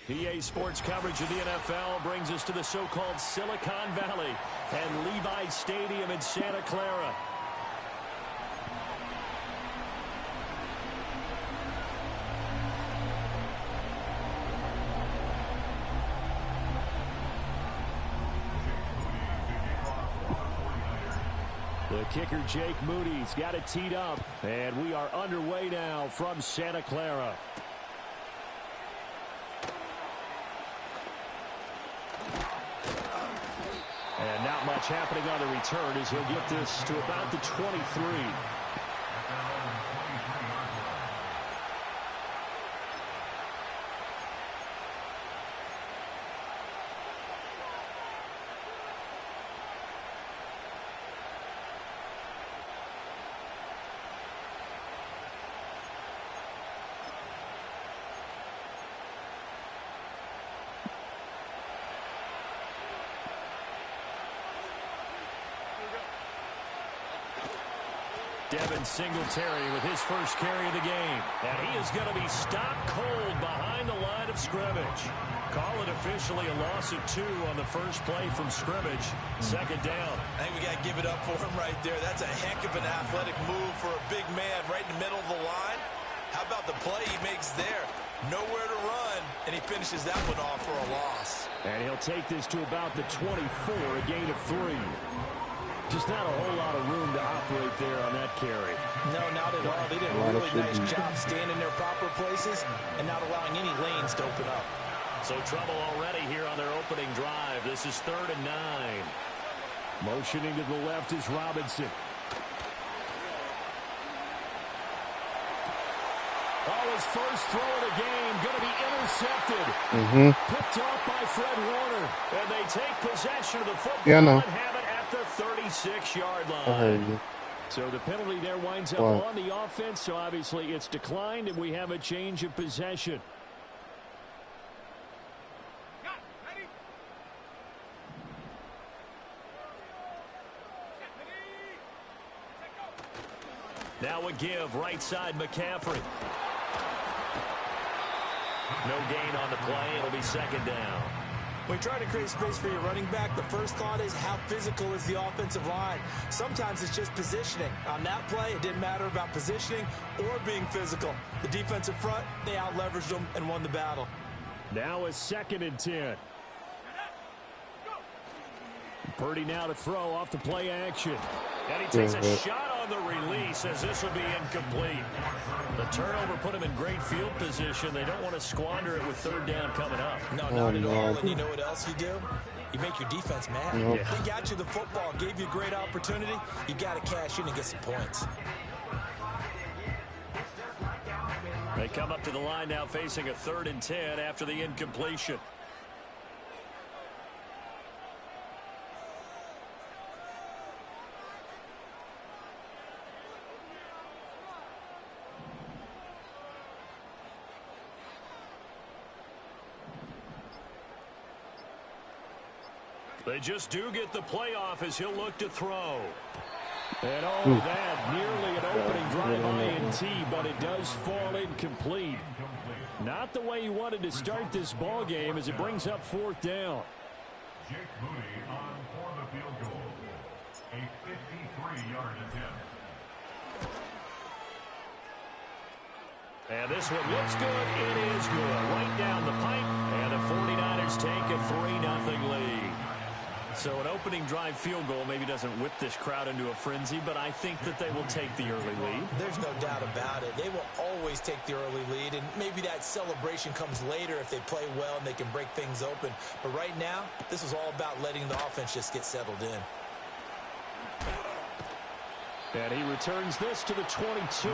EA Sports coverage of the NFL brings us to the so-called Silicon Valley and Levi Stadium in Santa Clara. The kicker, Jake Moody's got it teed up, and we are underway now from Santa Clara. And not much happening on the return as he'll get this to about the 23. Devin Singletary with his first carry of the game. And he is going to be stopped cold behind the line of scrimmage. Call it officially a loss of 2 on the first play from scrimmage. Second down. I think we got to give it up for him right there. That's a heck of an athletic move for a big man right in the middle of the line. How about the play he makes there? Nowhere to run, and he finishes that one off for a loss. And he'll take this to about the 24, a gain of 3. Just not a whole lot of room to operate there on that carry. No, not at all. They did a really nice job staying in their proper places and not allowing any lanes to open up. So trouble already here on their opening drive. This is 3rd and 9. Motioning to the left is Robinson. Oh, his first throw of the game going to be intercepted. Picked off by Fred Warner. And they take possession of the football and have it at the 36-yard line. So the penalty there winds up on the offense. So obviously it's declined, and we have a change of possession. Now a give, right side McCaffrey. No gain on the play. It'll be second down. When trying to create space for your running back, the first thought is how physical is the offensive line. Sometimes it's just positioning. On that play, it didn't matter about positioning or being physical. The defensive front, they out-leveraged them and won the battle. Now a 2nd and 10. Purdy now to throw off the play action. And he takes a shot on the release as this will be incomplete. The turnover put him in great field position. They don't want to squander it with 3rd down coming up. No, not at all. And you know what else you do? You make your defense mad. They got you the football, gave you a great opportunity. You got to cash in and get some points. They come up to the line now facing a 3rd and 10 after the incompletion. They just do get the playoff as he'll look to throw. And that nearly an opening drive INT, but it does fall incomplete. Not the way he wanted to start this ball game as it brings up 4th down. Jake Moody on for the field goal. A 53-yard attempt. And this one looks good. It is good. Right down the pipe. And the 49ers take a 3-0 lead. So an opening drive field goal maybe doesn't whip this crowd into a frenzy, but I think that they will take the early lead. There's no doubt about it. They will always take the early lead, and maybe that celebration comes later if they play well and they can break things open. But right now, this is all about letting the offense just get settled in. And he returns this to the 22.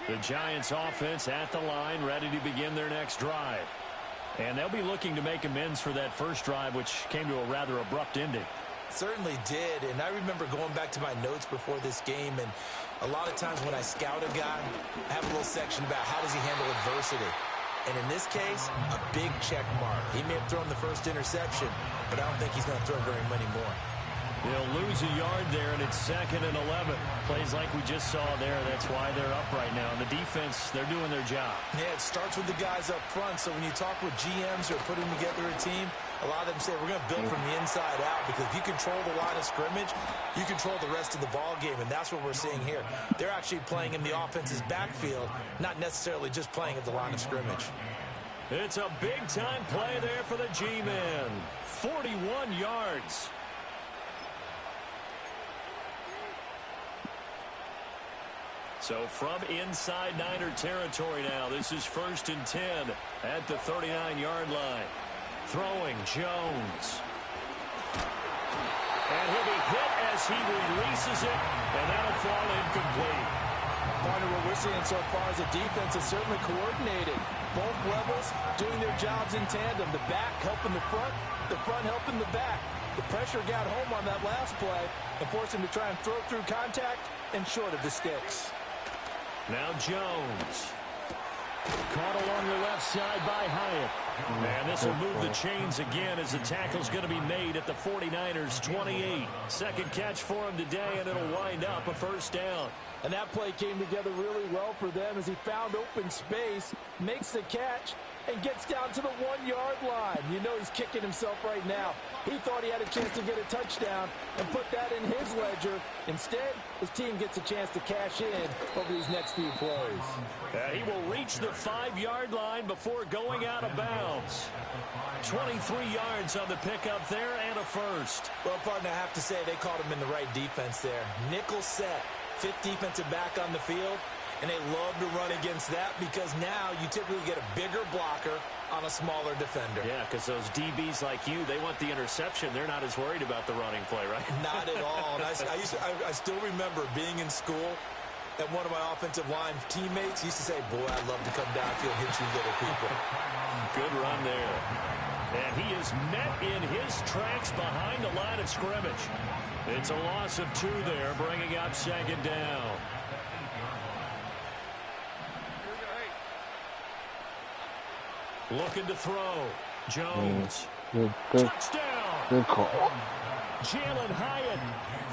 The Giants offense at the line, ready to begin their next drive. And they'll be looking to make amends for that first drive, which came to a rather abrupt ending. Certainly did, and I remember going back to my notes before this game, and a lot of times when I scout a guy, I have a little section about how does he handle adversity. And in this case, a big check mark. He may have thrown the first interception, but I don't think he's going to throw very many more. They'll lose a yard there, and it's 2nd and 11. Plays like we just saw there. That's why they're up right now. And the defense, they're doing their job. Yeah, it starts with the guys up front. So when you talk with GMs who are putting together a team, a lot of them say we're going to build from the inside out, because if you control the line of scrimmage, you control the rest of the ball game, and that's what we're seeing here. They're actually playing in the offense's backfield, not necessarily just playing at the line of scrimmage. It's a big-time play there for the G-men. 41 yards. So from inside Niner territory now, this is 1st and 10 at the 39-yard line. Throwing Jones. And he'll be hit as he releases it, and that'll fall incomplete. Partner, what we're seeing so far is the defense is certainly coordinated. Both levels doing their jobs in tandem. The back helping the front helping the back. The pressure got home on that last play and forced him to try and throw through contact and short of the sticks. Now Jones. Caught along the left side by Hyatt. And this will move the chains again as the tackle's going to be made at the 49ers 28. Second catch for him today, and it'll wind up a first down. And that play came together really well for them as he found open space, makes the catch, and gets down to the 1-yard line. You know he's kicking himself right now. He thought he had a chance to get a touchdown and put that in his ledger. Instead, his team gets a chance to cash in over these next few plays. He will reach the 5-yard line before going out of bounds. 23 yards on the pickup there and a first. Well, partner, I have to say they caught him in the right defense there. Nickel set, 5th defensive back on the field. And they love to run against that because now you typically get a bigger blocker on a smaller defender. Yeah, because those DBs like you, they want the interception. They're not as worried about the running play, right? Not at all. And I still remember being in school, and one of my offensive line teammates used to say, boy, I'd love to come downfield and hit you little people. Good run there. And he is met in his tracks behind the line of scrimmage. It's a loss of 2 there, bringing up 2nd down. Looking to throw. Jones. Touchdown. Good call. Jalen Hyatt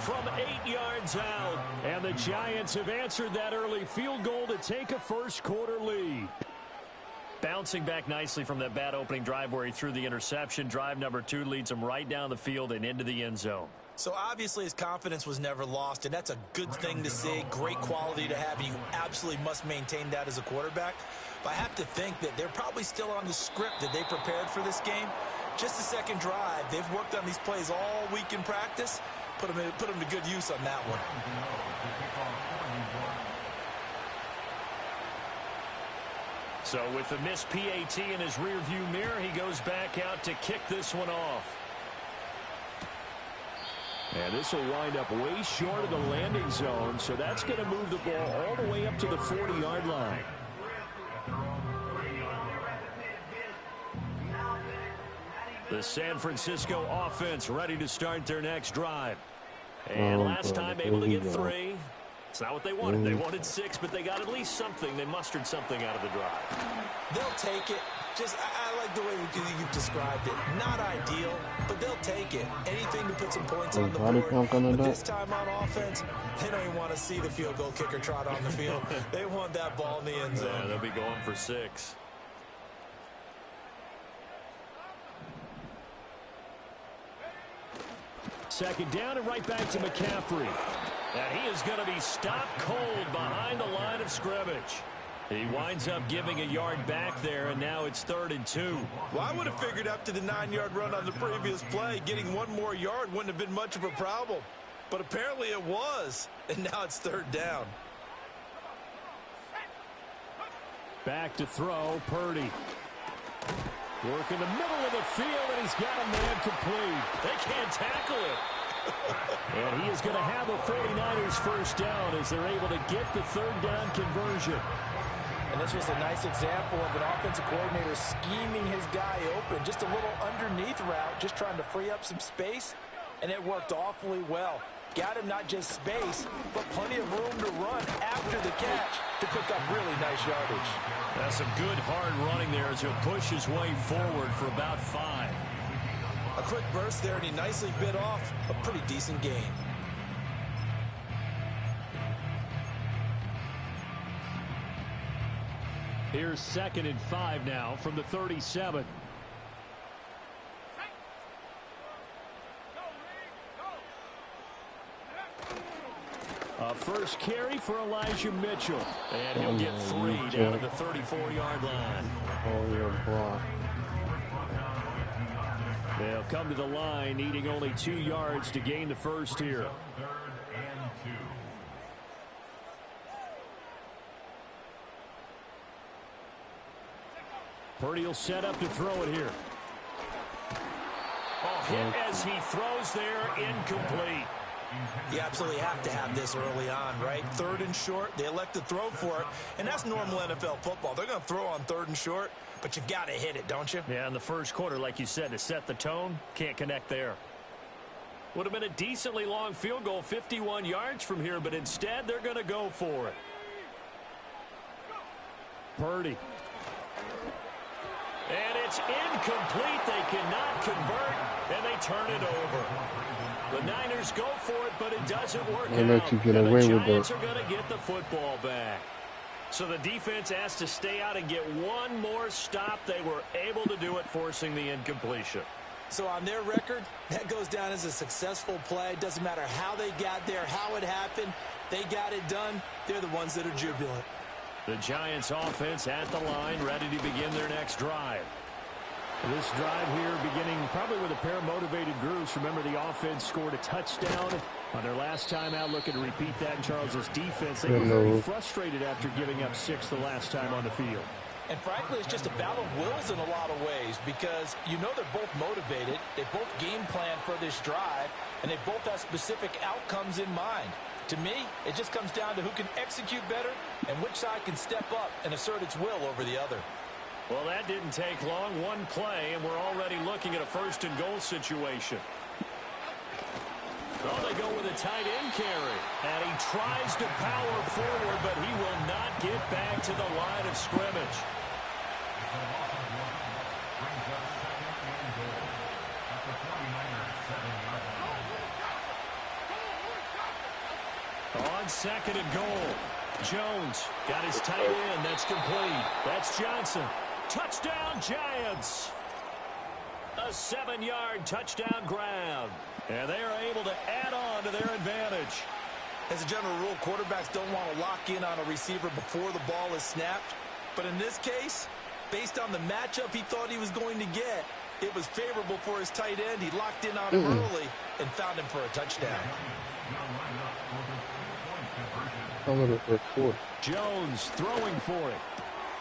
from 8 yards out. And the Giants have answered that early field goal to take a first-quarter lead. Bouncing back nicely from that bad opening drive where he threw the interception. Drive number 2 leads him right down the field and into the end zone. So obviously his confidence was never lost, and that's a good thing to see. Great quality to have. You absolutely must maintain that as a quarterback. But I have to think that they're probably still on the script that they prepared for this game. Just the second drive. They've worked on these plays all week in practice. Put them to good use on that one. So with the missed PAT in his rearview mirror, he goes back out to kick this one off. And this will wind up way short of the landing zone, so that's going to move the ball all the way up to the 40-yard line. The San Francisco offense ready to start their next drive. And last time able to get 3. It's not what they wanted. They wanted 6, but they got at least something. They mustered something out of the drive. They'll take it. I like the way you've described it. Not ideal, but they'll take it. Anything to put some points on the board. But this time on offense, they don't even want to see the field goal kicker trot on the field. They want that ball in the end zone. Yeah, they'll be going for 6. Second down and right back to McCaffrey. And he is going to be stopped cold behind the line of scrimmage. He winds up giving a yard back there, and now it's 3rd and 2. Well, I would have figured after the 9-yard run on the previous play, getting 1 more yard wouldn't have been much of a problem. But apparently it was, and now it's 3rd down. Back to throw, Purdy. Work in the middle of the field, and he's got a man complete. They can't tackle it. And he is going to have a 49ers first down as they're able to get the third down conversion. And this was a nice example of an offensive coordinator scheming his guy open. Just a little underneath route, just trying to free up some space, and it worked awfully well. Got him not just space, but plenty of room to run after the catch to pick up really nice yardage. That's some good hard running there as he'll push his way forward for about 5. A quick burst there, and he nicely bit off a pretty decent gain. Here's 2nd and 5 now from the 37. A first carry for Elijah Mitchell. And he'll get 3 down at the 34-yard line. They'll come to the line needing only 2 yards to gain the first here. Purdy will set up to throw it here. Oh, hit as he throws there, incomplete. You absolutely have to have this early on, right? 3rd and short, they elect to throw for it, and that's normal NFL football. They're going to throw on 3rd and short, but you've got to hit it, don't you? Yeah, in the first quarter, like you said, to set the tone, can't connect there. Would have been a decently long field goal, 51 yards from here, but instead they're going to go for it. Purdy. And it's incomplete. They cannot convert, and they turn it over. The Niners go for it, but it doesn't work out. Let you get away with it. The Giants are going to get the football back. So the defense has to stay out and get one more stop. They were able to do it, forcing the incompletion. So on their record, that goes down as a successful play. Doesn't matter how they got there, how it happened. They got it done. They're the ones that are jubilant. The Giants offense at the line, ready to begin their next drive. This drive here beginning probably with a pair of motivated groups. Remember, the offense scored a touchdown on their last time out. Looking to repeat that in Charles's defense. They were very frustrated after giving up 6 the last time on the field. And frankly, it's just a battle of wills in a lot of ways because you know they're both motivated. They both game plan for this drive, and they both have specific outcomes in mind. To me, it just comes down to who can execute better and which side can step up and assert its will over the other. Well, that didn't take long. One play, and we're already looking at a 1st and goal situation. Oh, they go with a tight end carry. And he tries to power forward, but he will not get back to the line of scrimmage. On 2nd and goal, Jones got his tight end. That's complete. That's Johnson. Touchdown, Giants. A 7-yard touchdown grab. And they are able to add on to their advantage. As a general rule, quarterbacks don't want to lock in on a receiver before the ball is snapped. But in this case, based on the matchup he thought he was going to get, it was favorable for his tight end. He locked in on him early and found him for a touchdown. Jones throwing for it.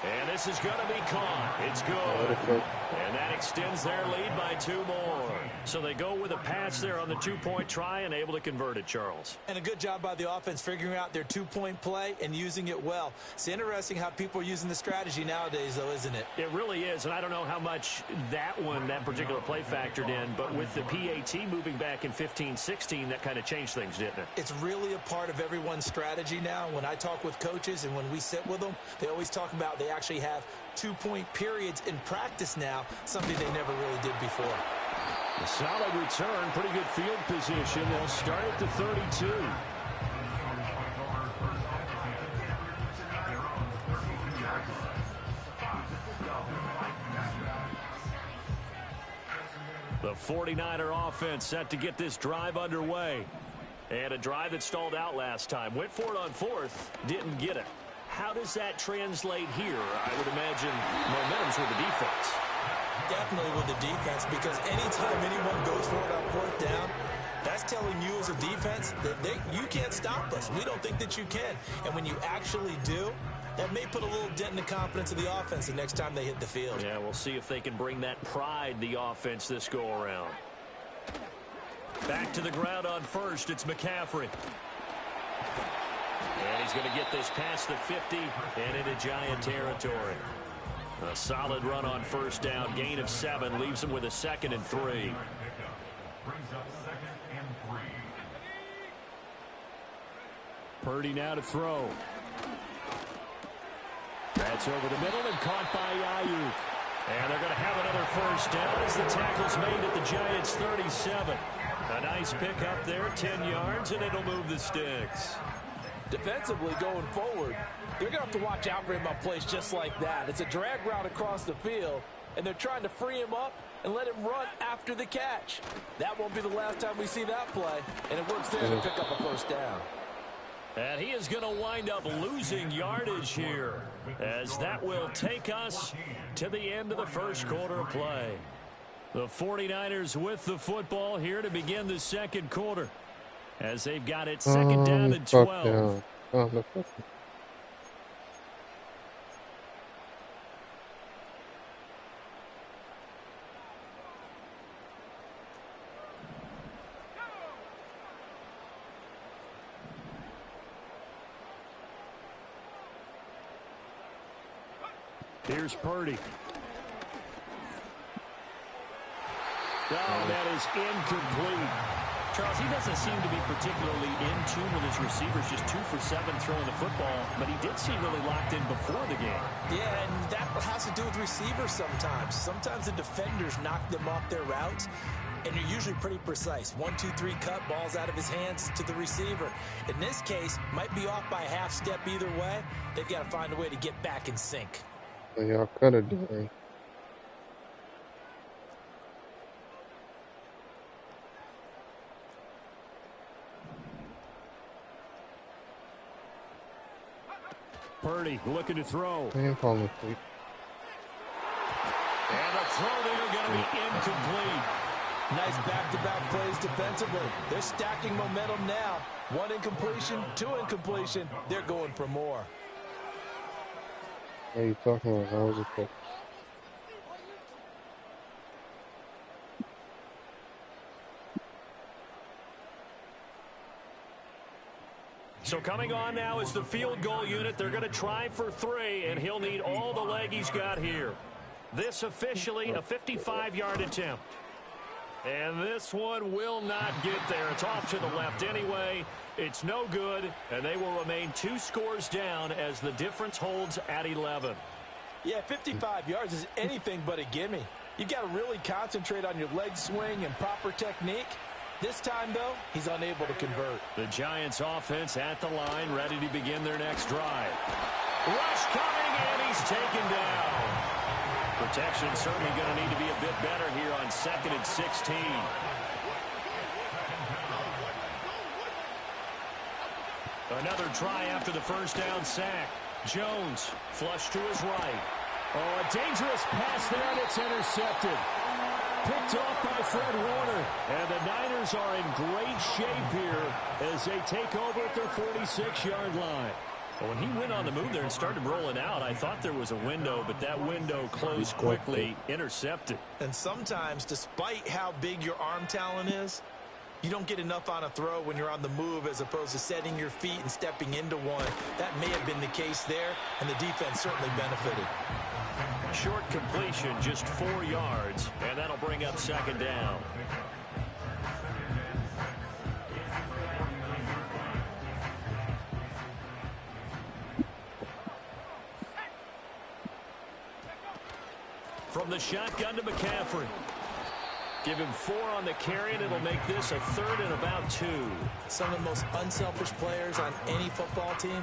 And this is going to be caught. It's good. And that extends their lead by 2 more. So they go with a pass there on the 2-point try and able to convert it, Charles. And a good job by the offense figuring out their 2-point play and using it well. It's interesting how people are using the strategy nowadays, though, isn't it? It really is, and I don't know how much that particular play factored in, but with the PAT moving back in 15-16, that kind of changed things, didn't it? It's really a part of everyone's strategy now. When I talk with coaches and when we sit with them, they always talk about they actually have 2-point periods in practice now, something they never really did before. A solid return, pretty good field position. They'll start at the 32. The 49er offense set to get this drive underway. And a drive that stalled out last time. Went for it on 4th, didn't get it. How does that translate here? I would imagine momentum's with the defense. Definitely with the defense, because anytime anyone goes for it on 4th down, that's telling you as a defense that you can't stop us. We don't think that you can. And when you actually do, that may put a little dent in the confidence of the offense the next time they hit the field. Yeah, we'll see if they can bring that pride, the offense, this go-around. Back to the ground on first. It's McCaffrey. And he's going to get this past the 50 and into Giant territory. A solid run on first down. Gain of 7 leaves him with a 2nd and 3. Brings up 2nd and 3. Purdy now to throw. That's over the middle and caught by Ayuk. And they're going to have another first down as the tackle's made at the Giants' 37. A nice pick up there, 10 yards, and it'll move the sticks. Defensively going forward, they're going to have to watch out for him on plays just like that. It's a drag route across the field, and they're trying to free him up and let him run after the catch. That won't be the last time we see that play, and it works there to pick up a first down. And he is going to wind up losing yardage here, as that will take us to the end of the first quarter of play. The 49ers with the football here to begin the second quarter, as they've got it 2nd down and 12. Here's Purdy. Oh, that is incomplete. Charles, he doesn't seem to be particularly in tune with his receivers, just 2 for 7 throwing the football, but he did seem really locked in before the game. Yeah, and that has to do with receivers sometimes. Sometimes the defenders knock them off their routes, and you're usually pretty precise. 1, 2, 3 cut, balls out of his hands to the receiver. In this case, might be off by a half step either way. They've got to find a way to get back in sync. Y'all could have done it. Purdy looking to throw. I ain't falling asleep. And the throw there going to be incomplete. Nice back-to-back plays defensively. They're stacking momentum now. 1 incompletion, 2 incompletion. They're going for more. What are you talking about? How was it fixed? So coming on now is the field goal unit. They're going to try for 3, and he'll need all the leg he's got here. This officially a 55-yard attempt. And this one will not get there. It's off to the left anyway. It's no good, and they will remain 2 scores down as the difference holds at 11. Yeah, 55 yards is anything but a gimme. You've got to really concentrate on your leg swing and proper technique. This time, though, he's unable to convert. The Giants offense at the line, ready to begin their next drive. Rush coming, and he's taken down. Protection certainly going to need to be a bit better here on 2nd and 16. Another try after the first down sack. Jones flush to his right. Oh, a dangerous pass there, and it's intercepted. Picked off by Fred Warner. And the Niners are in great shape here as they take over at their 46-yard line. Well, when he went on the move there and started rolling out, I thought there was a window, but that window closed quickly, intercepted. And sometimes, despite how big your arm talent is, you don't get enough on a throw when you're on the move as opposed to setting your feet and stepping into one. That may have been the case there, and the defense certainly benefited. Short completion, just 4 yards, and that'll bring up 2nd down. From the shotgun to McCaffrey. Give him 4 on the carry, and it'll make this a 3rd and about 2. Some of the most unselfish players on any football team,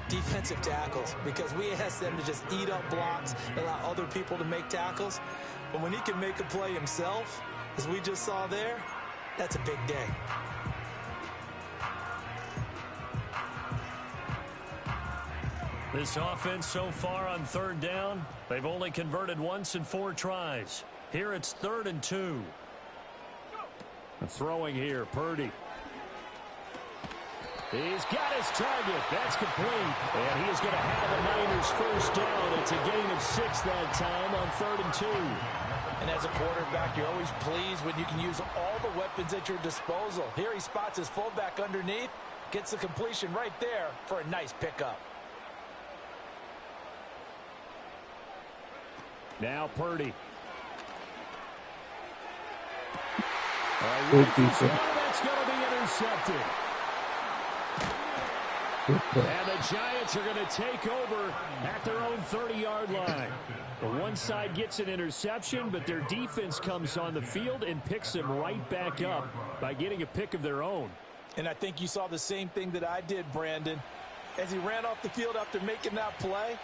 defensive tackles, because we ask them to just eat up blocks, allow other people to make tackles. But when he can make a play himself, as we just saw there, that's a big day. This offense so far on 3rd down, they've only converted once in 4 tries. Here it's 3rd and 2. Throwing here, Purdy. He's got his target. That's complete. And he is going to have a 49ers first down. It's a gain of 6 that time on 3rd and 2. And as a quarterback, you're always pleased when you can use all the weapons at your disposal. Here he spots his fullback underneath, gets the completion right there for a nice pickup. Now Purdy. That's going to be intercepted. And the Giants are going to take over at their own 30-yard line. The one side gets an interception, but their defense comes on the field and picks them right back up by getting a pick of their own. And I think you saw the same thing that I did, Brandon. As he ran off the field after making that play,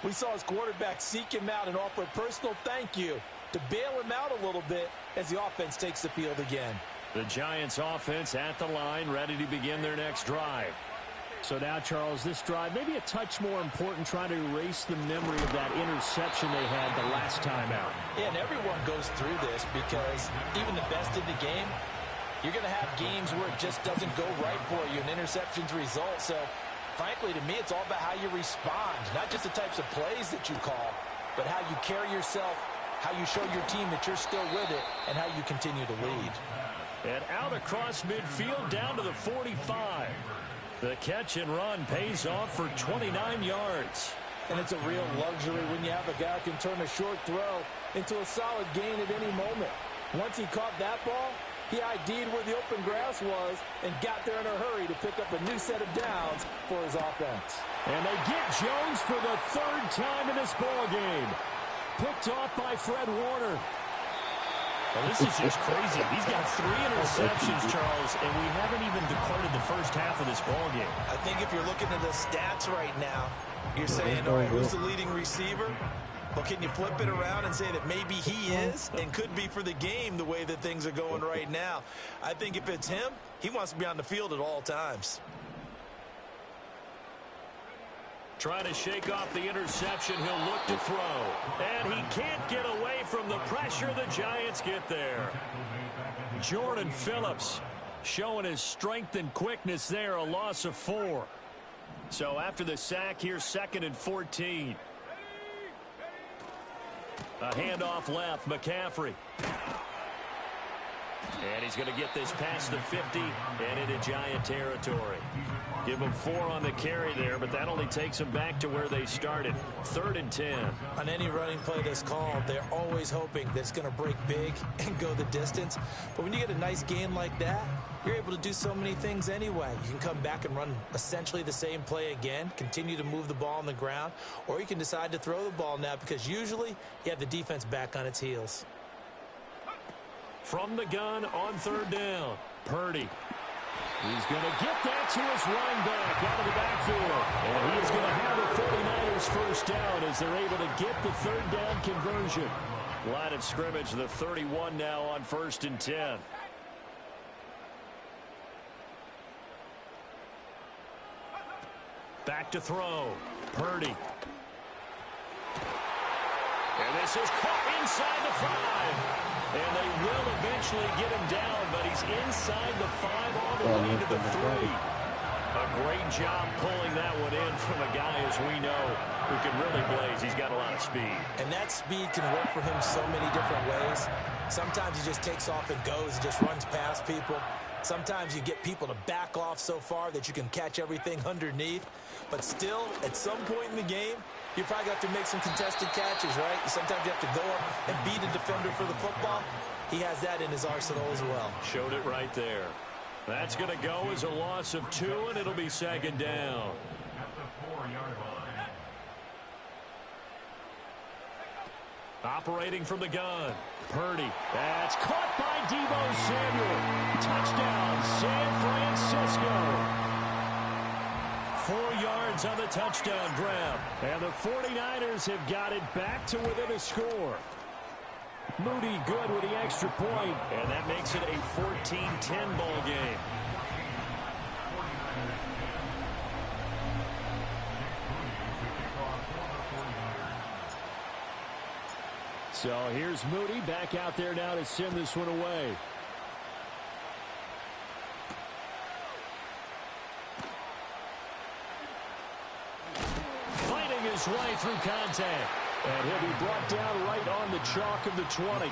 we saw his quarterback seek him out and offer a personal thank you to bail him out a little bit as the offense takes the field again. The Giants offense at the line, ready to begin their next drive. So now, Charles, this drive maybe a touch more important, trying to erase the memory of that interception they had the last time out. Yeah, and everyone goes through this because even the best in the game, you're going to have games where it just doesn't go right for you, and interceptions result. So, frankly, to me, it's all about how you respond, not just the types of plays that you call, but how you carry yourself, how you show your team that you're still with it, and how you continue to lead. And out across midfield down to the 45. The catch and run pays off for 29 yards. And it's a real luxury when you have a guy who can turn a short throw into a solid gain at any moment. Once he caught that ball, he ID'd where the open grass was and got there in a hurry to pick up a new set of downs for his offense. And they get Jones for the 3rd time in this ball game. Picked off by Fred Warner. Well, this is just crazy. He's got 3 interceptions, Charles, and we haven't even departed the first half of this ball game. I think if you're looking at the stats right now, you're saying, all right, who's the leading receiver? Well, can you flip it around and say that maybe he is and could be for the game the way that things are going right now? I think if it's him, he wants to be on the field at all times. Trying to shake off the interception, he'll look to throw. And he can't get away from the pressure. The Giants get there. Jordan Phillips showing his strength and quickness there, a loss of 4. So after the sack, here's 2nd and 14. A handoff left, McCaffrey. And he's going to get this past the 50 and into Giant territory. Give him 4 on the carry there, but that only takes them back to where they started. 3rd and 10. On any running play that's called, they're always hoping that it's going to break big and go the distance. But when you get a nice gain like that, you're able to do so many things anyway. You can come back and run essentially the same play again, continue to move the ball on the ground, or you can decide to throw the ball now because usually you have the defense back on its heels. From the gun on 3rd down, Purdy. He's going to get that to his running back out of the backfield. And he is going to have the 49ers first down as they're able to get the 3rd down conversion. Line of scrimmage, the 31 now on 1st and 10. Back to throw. Purdy. And this is caught inside the 5. And they will eventually get him down, but he's inside the 5 all the way to the 3. A great job pulling that one in from a guy, as we know, who can really blaze. He's got a lot of speed. And that speed can work for him so many different ways. Sometimes he just takes off and goes and just runs past people. Sometimes you get people to back off so far that you can catch everything underneath. But still, at some point in the game, you probably have to make some contested catches, right? Sometimes you have to go up and beat a defender for the football. He has that in his arsenal as well. Showed it right there. That's going to go as a loss of 2, and it'll be 2nd down. At the 4-yard line. Operating from the gun. Purdy. That's caught by Deebo Samuel. Touchdown, San Francisco. 4 yards on the touchdown grab. And the 49ers have got it back to within a score. Moody good with the extra point. And that makes it a 14-10 ball game. So here's Moody back out there now to send this one away. Fighting his his way through contact. And he'll be brought down right on the chalk of the 20.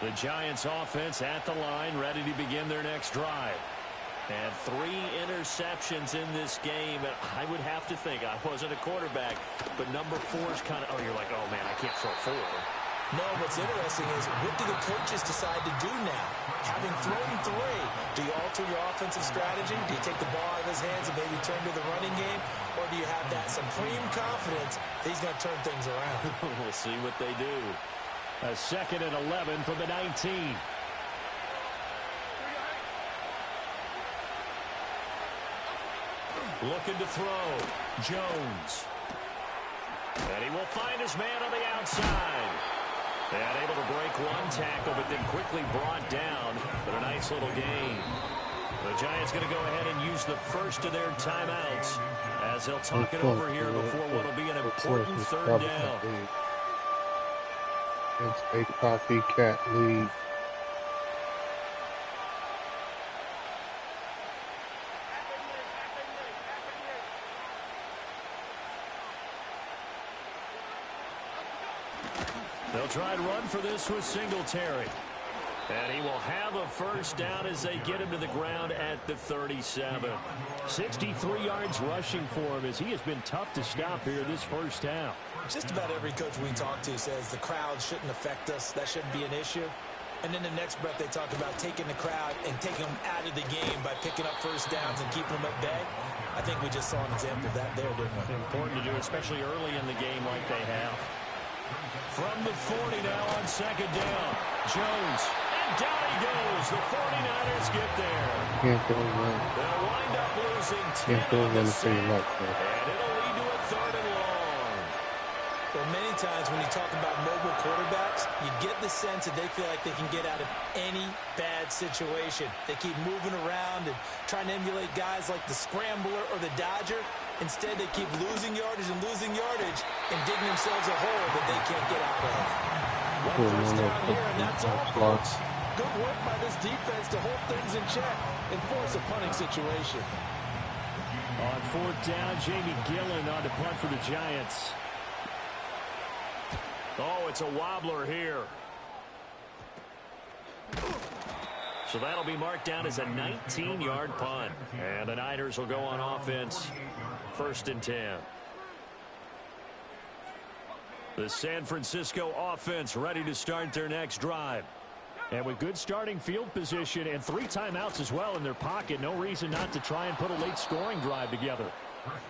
The Giants offense at the line, ready to begin their next drive. And 3 interceptions in this game. And I would have to think, I wasn't a quarterback, but number 4 is kind of, you're like, oh, man, I can't throw 4. No, what's interesting is, what do the coaches decide to do now? Having thrown 3, do you alter your offensive strategy? Do you take the ball out of his hands and maybe turn to the running game? Or do you have that supreme confidence that he's going to turn things around? We'll see what they do. A 2nd and 11 from the 19. Looking to throw. Jones. And he will find his man on the outside. And able to break 1 tackle, but then quickly brought down. But a nice little gain. The Giants going to go ahead and use the first of their timeouts as they'll talk it over here before what will be an important 3rd down. It's a copycat league. They'll try and run for this with Singletary. And he will have a first down as they get him to the ground at the 37. 63 yards rushing for him as he has been tough to stop here this first half. Just about every coach we talk to says the crowd shouldn't affect us. That shouldn't be an issue. And in the next breath, they talk about taking the crowd and taking them out of the game by picking up first downs and keeping them at bay. I think we just saw an example of that there, didn't we? Important to do, especially early in the game like they have. From the 40 now on 2nd down. Jones. And down he goes. The 49ers get there. Can't go wrong. They'll wind up losing 10 Can't go on the wrong until you like that. and it'll lead to a 3rd and long. Well, many times when you talk about mobile quarterbacks, you get the sense that they feel like they can get out of any bad situation. They keep moving around and trying to emulate guys like the Scrambler or the Dodger. Instead, they keep losing yardage and digging themselves a hole that they can't get out of. One first down here, and that's all, folks. Good work by this defense to hold things in check and force a punting situation. On 4th down, Jamie Gillen on to punt for the Giants. Oh, it's a wobbler here. So that'll be marked down as a 19-yard punt. And the Niners will go on offense. 1st and 10. The San Francisco offense ready to start their next drive. And with good starting field position and 3 timeouts as well in their pocket, no reason not to try and put a late scoring drive together.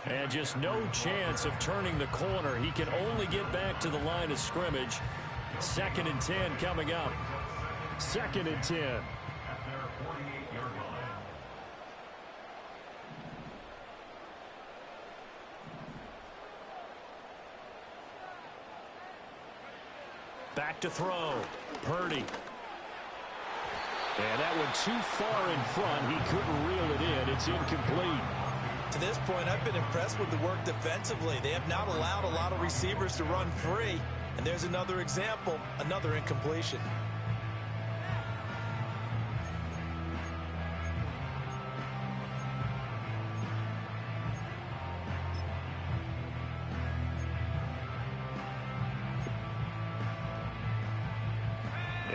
And just no chance of turning the corner. He can only get back to the line of scrimmage. 2nd and 10 coming up. 2nd and 10. Back to throw. Purdy. And that one too far in front. He couldn't reel it in. It's incomplete. To this point, I've been impressed with the work defensively. They have not allowed a lot of receivers to run free. And there's another example, another incompletion.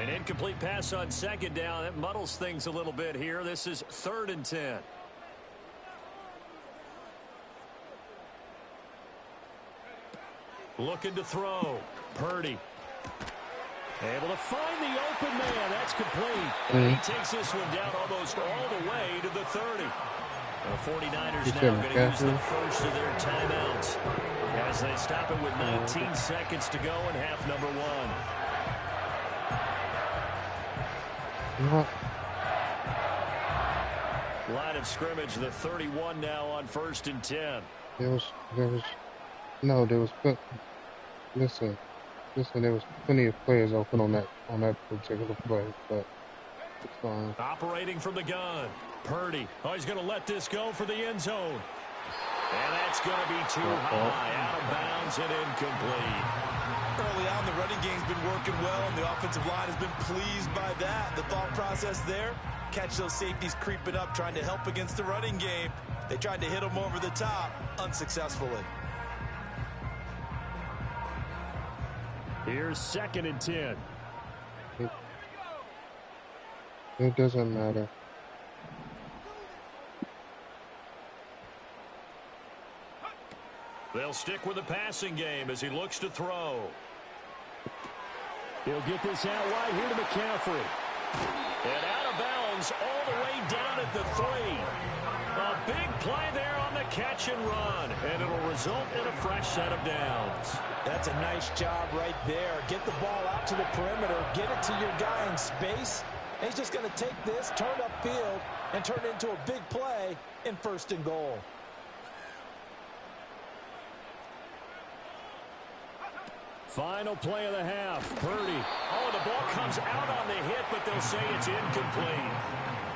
An incomplete pass on 2nd down. That muddles things a little bit here. This is 3rd and 10. Looking to throw. Purdy. Able to find the open man. That's complete. And he takes this one down almost all the way to the 30. The 49ers now going to use the first of their timeouts as they stop it with 19 seconds to go in half number 1. Line of scrimmage, the 31 now on 1st and 10. There was there was plenty of players open on that particular play, but it's fine. Operating from the gun, Purdy. Oh, he's going to let this go for the end zone. And that's going to be too high, out of bounds and incomplete. Early on, the running game's been working well, and the offensive line has been pleased by that. The thought process there, catch those safeties creeping up, trying to help against the running game. They tried to hit them over the top, unsuccessfully. Here's 2nd and 10. It doesn't matter. They'll stick with the passing game as he looks to throw. He'll get this out wide here to McCaffrey. And out of bounds all the way down at the 3. A big play there on the catch and run. And it'll result in a fresh set of downs. That's a nice job right there. Get the ball out to the perimeter. Get it to your guy in space. And he's just going to take this, turn upfield, and turn it into a big play in 1st and goal. Final play of the half. Purdy. Oh, the ball comes out on the hit, but they'll say it's incomplete.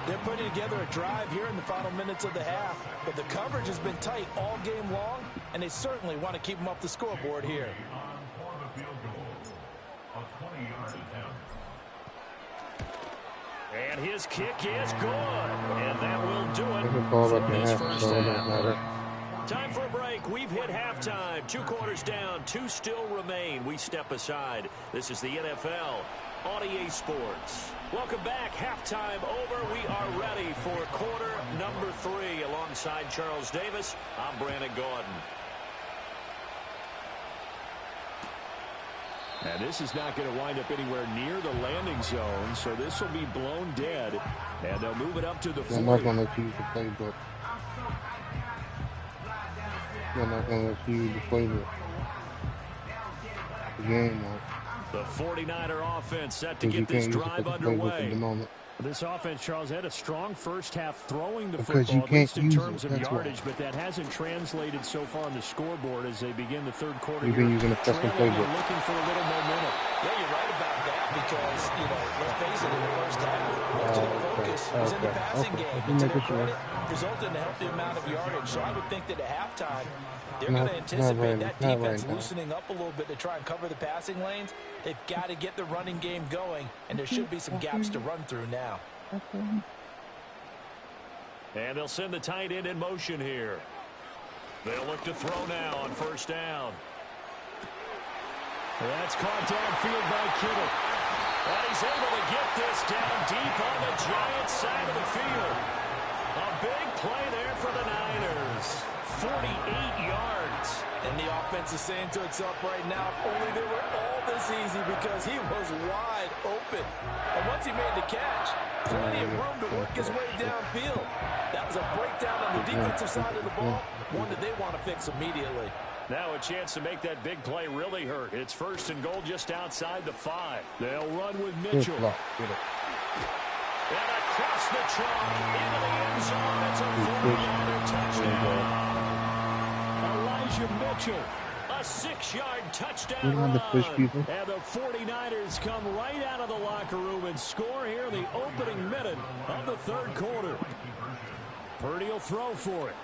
They're putting together a drive here in the final minutes of the half, but the coverage has been tight all game long, and they certainly want to keep them up the scoreboard here. And his kick is good. And that will do it for this first half. Time for a break. We've hit halftime. 2 quarters down. 2 still remain. We step aside. This is the NFL on EA Sports. Welcome back. Halftime over. We are ready for quarter number 3. Alongside Charles Davis, I'm Brandon Gordon. And this is not going to wind up anywhere near the landing zone, so this will be blown dead. And they'll move it up to the 40. I'm not going to let you use the playbook. I'm not going to let you use the playbook. The game, the 49er offense set to get this drive underway. This offense, Charles, had a strong first half throwing the football, at least in terms of yardage, but that hasn't translated so far on the scoreboard as they begin the 3rd quarter. You've been using a custom playbook. Looking for a little momentum. Yeah, you're right about that because, let's face it, in the first half, most of the focus was in the passing game. And to their credit, resulted in a healthy amount of yardage. So I would think that at halftime, they're going to anticipate that defense loosening up a little bit to try and cover the passing lanes. They've got to get the running game going, and there should be some gaps to run through now. And they'll send the tight end in motion here. They'll look to throw now on 1st down. That's caught downfield by Kittle. And he's able to get this down deep on the Giants side of the field. A big play there for the Niners. 48 yards. And the offense is saying to itself right now, if only they were all this easy, because he was wide open. And once he made the catch, plenty of room to work his way downfield. That was a breakdown on the defensive side of the ball, one that they want to fix immediately. Now a chance to make that big play really hurt. It's 1st and goal just outside the 5. They'll run with Mitchell. And across the trunk into the end zone. It's a 40-yarder touchdown. Elijah Mitchell, a 6-yard touchdown run. And the 49ers come right out of the locker room and score here in the opening minute of the 3rd quarter. Purdy will throw for it.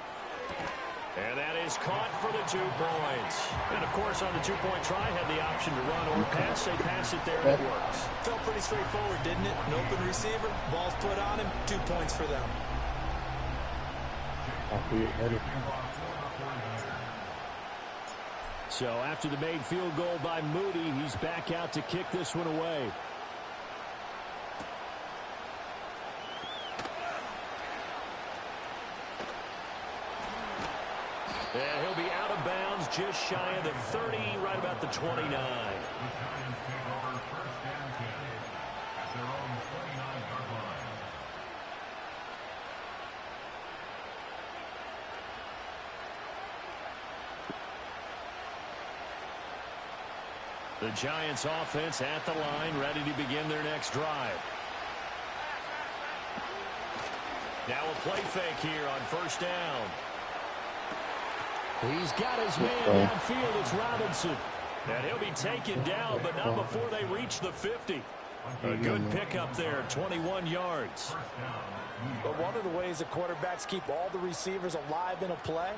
And that is caught for the 2 points. And, of course, on the 2-point try, had the option to run or pass. They pass it there, and it works. Felt pretty straightforward, didn't it? An open receiver, ball's put on him, 2 points for them. So after the made field goal by Moody, he's back out to kick this one away. And he'll be out of bounds just shy of the 30, right about the 29. The Giants offense at the line, ready to begin their next drive. Now a play fake here on 1st down. He's got his man downfield. It's Robinson. And he'll be taken down, but not before they reach the 50. A good pickup there, 21 yards. But one of the ways that quarterbacks keep all the receivers alive in a play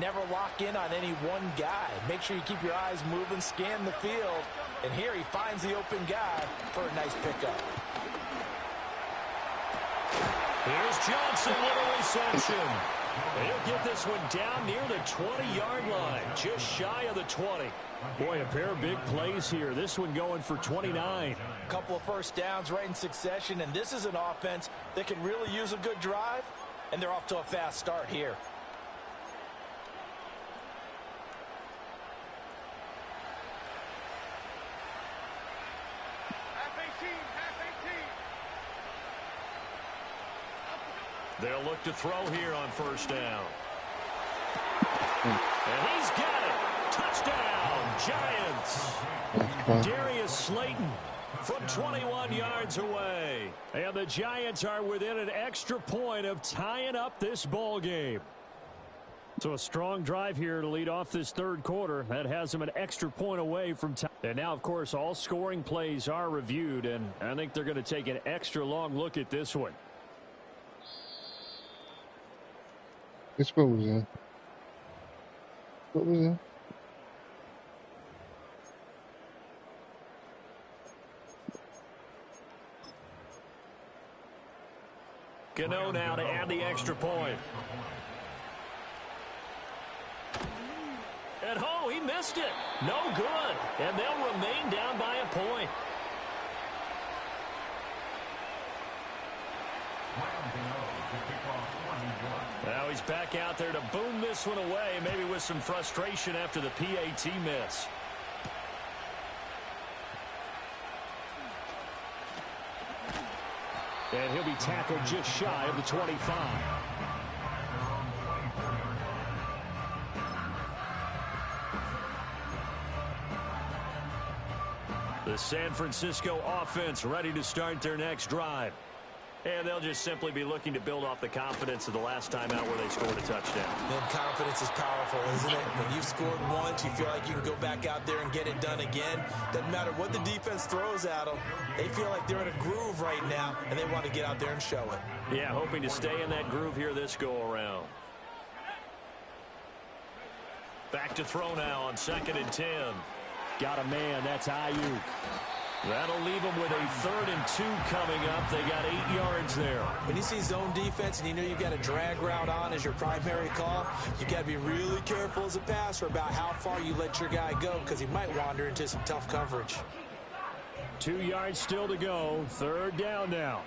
Never lock in on any one guy. Make sure you keep your eyes moving, scan the field. And here he finds the open guy for a nice pickup. Here's Johnson with a reception. He'll get this one down near the 20-yard line, just shy of the 20. Boy, a pair of big plays here. This one going for 29. A couple of first downs right in succession, and this is an offense that can really use a good drive, and they're off to a fast start here. They'll look to throw here on first down. And he's got it. Touchdown, Giants. Darius Slayton from 21 yards away. And the Giants are within an extra point of tying up this ball game. So a strong drive here to lead off this third quarter. That has them an extra point away from time. And now, of course, all scoring plays are reviewed, and I think they're going to take an extra long look at this one. This what was in. What was in? Gano now to add the extra point. And oh, he missed it. No good. And they'll remain down by a point. Now he's back out there to boom this one away, maybe with some frustration after the PAT miss. And he'll be tackled just shy of the 25. The San Francisco offense ready to start their next drive. And they'll just simply be looking to build off the confidence of the last time out where they scored a touchdown. Man, confidence is powerful, isn't it? When you've scored once, you feel like you can go back out there and get it done again. Doesn't matter what the defense throws at them. They feel like they're in a groove right now, and they want to get out there and show it. Yeah, hoping to stay in that groove here this go-around. Back to throw now on 2nd and 10. Got a man, that's Ayuk. That'll leave them with a 3rd and 2 coming up. They got 8 yards there. When you see zone defense and you know you've got a drag route on as your primary call, you got to be really careful as a passer about how far you let your guy go because he might wander into some tough coverage. 2 yards still to go. 3rd down now.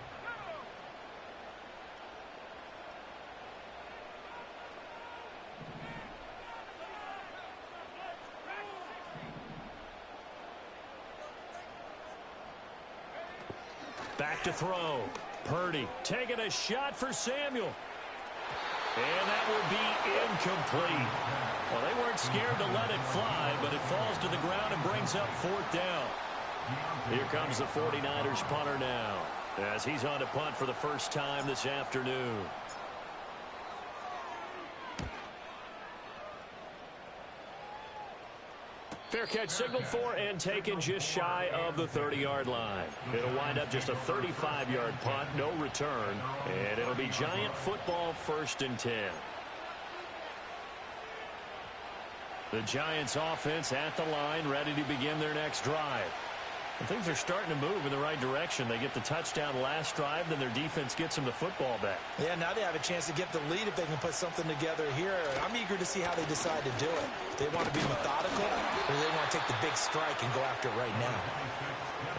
Back to throw. Purdy taking a shot for Samuel. And that will be incomplete. Well, they weren't scared to let it fly, but it falls to the ground and brings up 4th down. Here comes the 49ers punter now, as he's on to punt for the first time this afternoon. Fair catch signaled for and taken just shy of the 30-yard line. It'll wind up just a 35-yard punt, no return, and it'll be Giant football 1st and 10. The Giants offense at the line, ready to begin their next drive. And things are starting to move in the right direction. They get the touchdown last drive, then their defense gets them the football back. Yeah, now they have a chance to get the lead if they can put something together here. I'm eager to see how they decide to do it. They want to be methodical, or they want to take the big strike and go after it right now.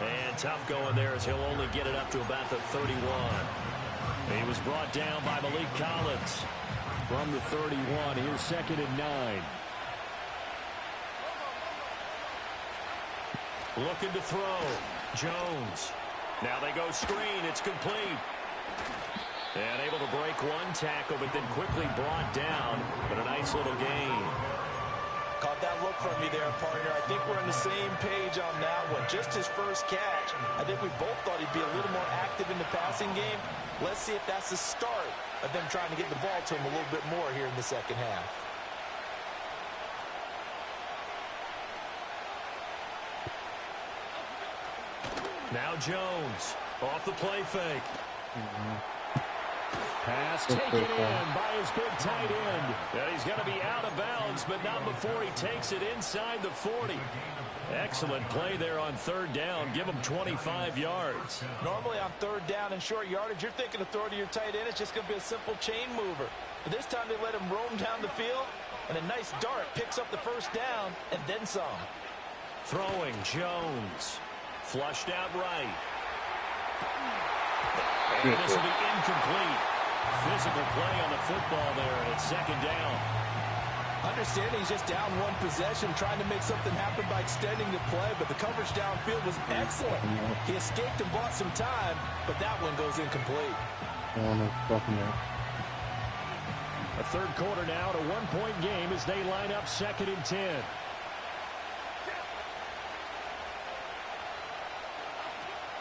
And tough going there as he'll only get it up to about the 31. He was brought down by Malik Collins from the 31. Here's 2nd and 9. Looking to throw. Jones. Now they go screen. It's complete. And able to break one tackle, but then quickly brought down. But a nice little gain. Caught that look from me there, partner. I think we're on the same page on that one. Just his first catch. I think we both thought he'd be a little more active in the passing game. Let's see if that's the start of them trying to get the ball to him a little bit more here in the second half. Now Jones off the play fake. Pass taken in by his big tight end. And he's going to be out of bounds, but not before he takes it inside the 40. Excellent play there on third down. Give him 25 yards. Normally on third down and short yardage, you're thinking of throwing to your tight end. It's just going to be a simple chain mover. But this time they let him roam down the field, and a nice dart picks up the first down and then some. Throwing Jones. Flushed out right. And this will be incomplete. Physical play on the football there, and it's second down. Understanding he's just down one possession, trying to make something happen by extending the play, but the coverage downfield was excellent. He escaped and bought some time, but that one goes incomplete. A third quarter now, a one-point game as they line up 2nd and 10.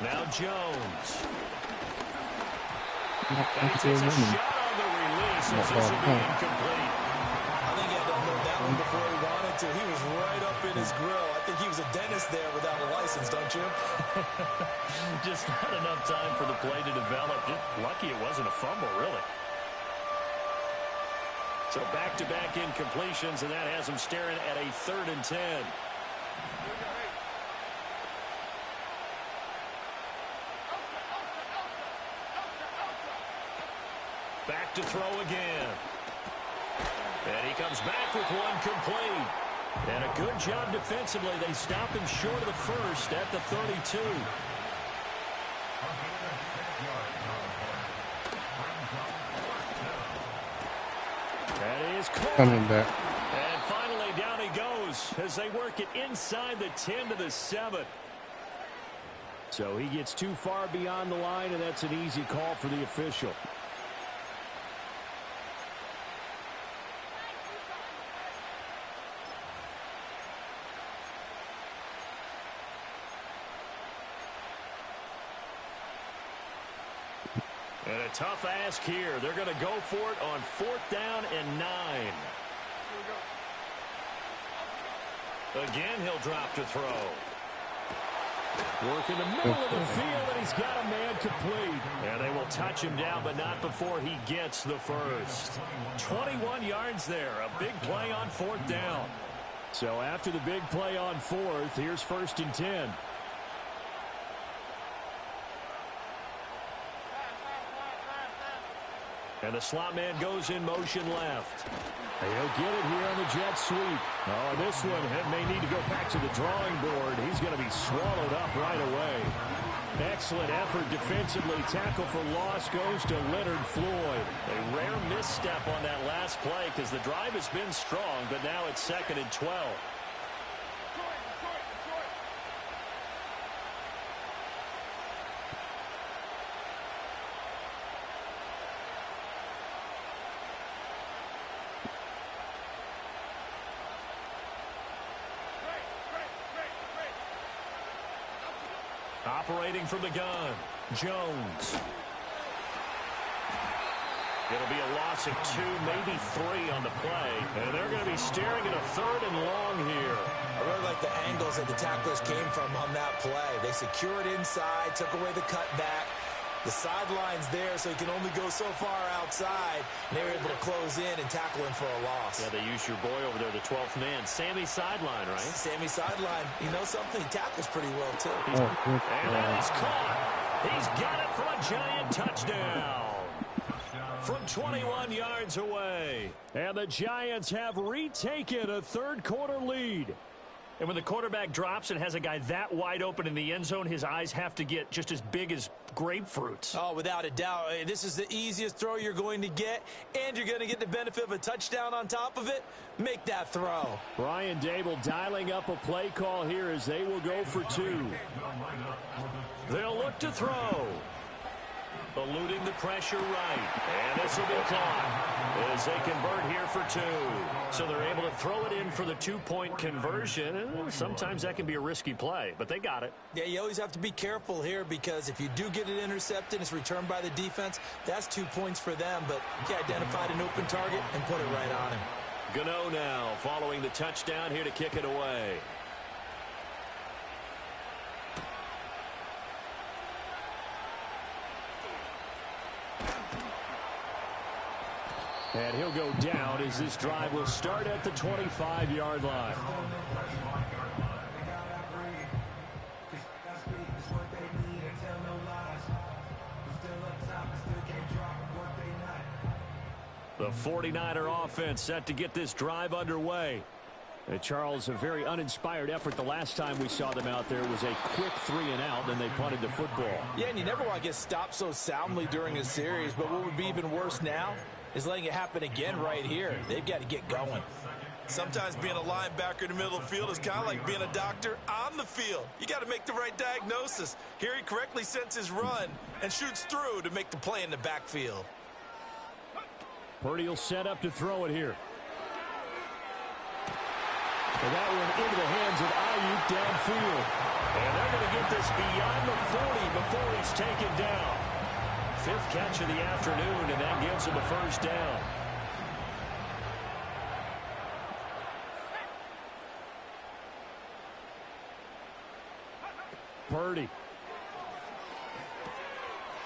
Now Jones. And he takes a shot on the release as this will be incomplete. I think he had to unload that one before he wanted to. He was right up in his grill. I think he was a dentist there without a license, don't you? Just not enough time for the play to develop. Just lucky it wasn't a fumble, really. So back-to-back incompletions, and that has him staring at a 3rd and 10. Back to throw again. And he comes back with one complete. And a good job defensively. They stop him short of the first at the 32. That is coming back. And finally down he goes as they work it inside the 10 to the 7. So he gets too far beyond the line, and that's an easy call for the official. And a tough ask here. They're going to go for it on 4th down and 9. Again, he'll drop to throw. Work in the middle of the field, and he's got a man complete. And they will touch him down, but not before he gets the first. 21 yards there. A big play on 4th down. So after the big play on 4th, here's 1st and 10. And the slot man goes in motion left. He'll get it here on the jet sweep. Oh, this one may need to go back to the drawing board. He's going to be swallowed up right away. Excellent effort defensively. Tackle for loss goes to Leonard Floyd. A rare misstep on that last play because the drive has been strong, but now it's 2nd and 12. Operating from the gun, Jones. It'll be a loss of 2, maybe 3 on the play. And they're going to be staring at a 3rd and long here. I really like the angles that the tacklers came from on that play. They secured inside, took away the cutback. The sideline's there, so he can only go so far outside. And they were able to close in and tackle him for a loss. Yeah, they used your boy over there, the 12th man. Sammy Sideline, right? Sammy Sideline. You know something? He tackles pretty well, too. And that is caught. He's got it for a giant touchdown. From 21 yards away. And the Giants have retaken a third quarter lead. And when the quarterback drops and has a guy that wide open in the end zone, his eyes have to get just as big as grapefruits. Oh, without a doubt. This is the easiest throw you're going to get, and you're going to get the benefit of a touchdown on top of it. Make that throw. Brian Dable dialing up a play call here as they will go for 2. They'll look to throw. Eluding the pressure right. And this will be caught as they convert here for 2. So they're able to throw it in for the 2-point conversion. And sometimes that can be a risky play, but they got it. Yeah, you always have to be careful here because if you do get it intercepted, it's returned by the defense. That's 2 points for them, but he identified an open target and put it right on him. Gano now following the touchdown here to kick it away. And he'll go down as this drive will start at the 25-yard line. The 49er offense set to get this drive underway. Charles, a very uninspired effort the last time we saw them out there. Was a quick 3-and-out, then they punted the football. Yeah, and you never want to get stopped so soundly during a series, but what would be even worse now is letting it happen again right here. They've got to get going. Sometimes being a linebacker in the middle of the field is kind of like being a doctor on the field. You got to make the right diagnosis. Here he correctly sets his run and shoots through to make the play in the backfield. Purdy will set up to throw it here. And that one into the hands of Ayuk downfield. And they're going to get this beyond the 40 before he's taken down. 5th catch of the afternoon, and that gives him a first down. Purdy.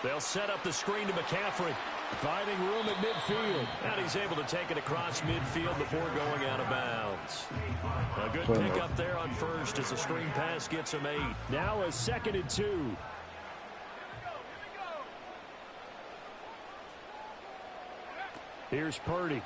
They'll set up the screen to McCaffrey. Finding room at midfield. And he's able to take it across midfield before going out of bounds. A good pickup there on first as the screen pass gets him 8. Now a 2nd and 2. Here's Purdy.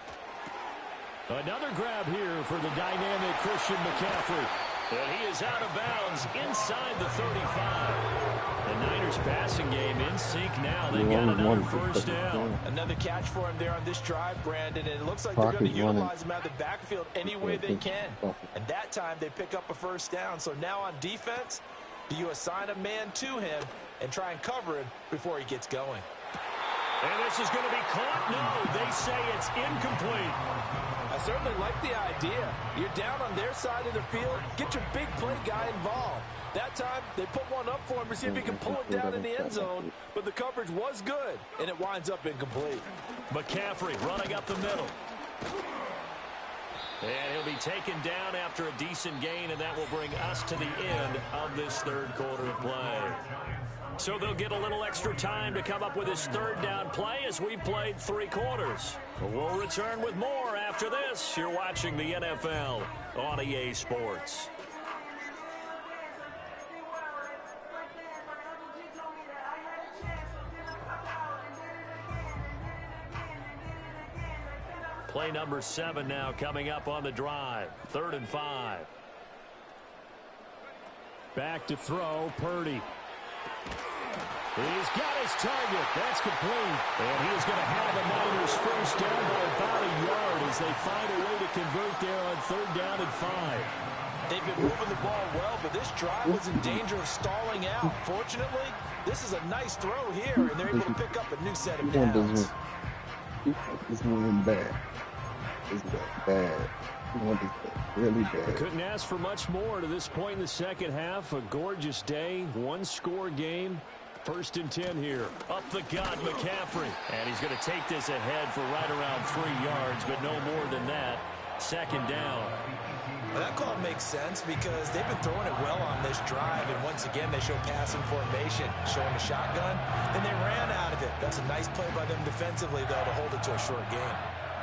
Another grab here for the dynamic Christian McCaffrey. And he is out of bounds inside the 35. The Niners passing game in sync now. They've got another first down. Another catch for him there on this drive, Brandon. And it looks like they're going to utilize him out of the backfield any way they can. And that time they pick up a first down. So now on defense, do you assign a man to him and try and cover him before he gets going? And this is going to be caught. No, they say it's incomplete. I certainly like the idea. You're down on their side of the field. Get your big play guy involved. That time, they put one up for him to see if he can pull it down in the end zone. But the coverage was good, and it winds up incomplete. McCaffrey running up the middle. And he'll be taken down after a decent gain, and that will bring us to the end of this third quarter of play. So they'll get a little extra time to come up with his third down play as we've played 3 quarters. We'll return with more after this. You're watching the NFL on EA Sports. Play number 7 now coming up on the drive. 3rd and 5. Back to throw, Purdy. He's got his target. That's complete. And he is going to have the Niners first down by about a yard as they find a way to convert there on 3rd down and 5. They've been moving the ball well, but this drive was in danger of stalling out. Fortunately, this is a nice throw here, and they're able to pick up a new set of downs. It's moving bad. It's bad. Really bad. Couldn't ask for much more to this point in the second half. A gorgeous day, 1-score game. 1st and 10 here. Up the gut, McCaffrey. And he's going to take this ahead for right around 3 yards, but no more than that. 2nd down. Well, that call makes sense because they've been throwing it well on this drive, and once again they show passing formation, showing the shotgun, and they ran out of it. That's a nice play by them defensively, though, to hold it to a short game.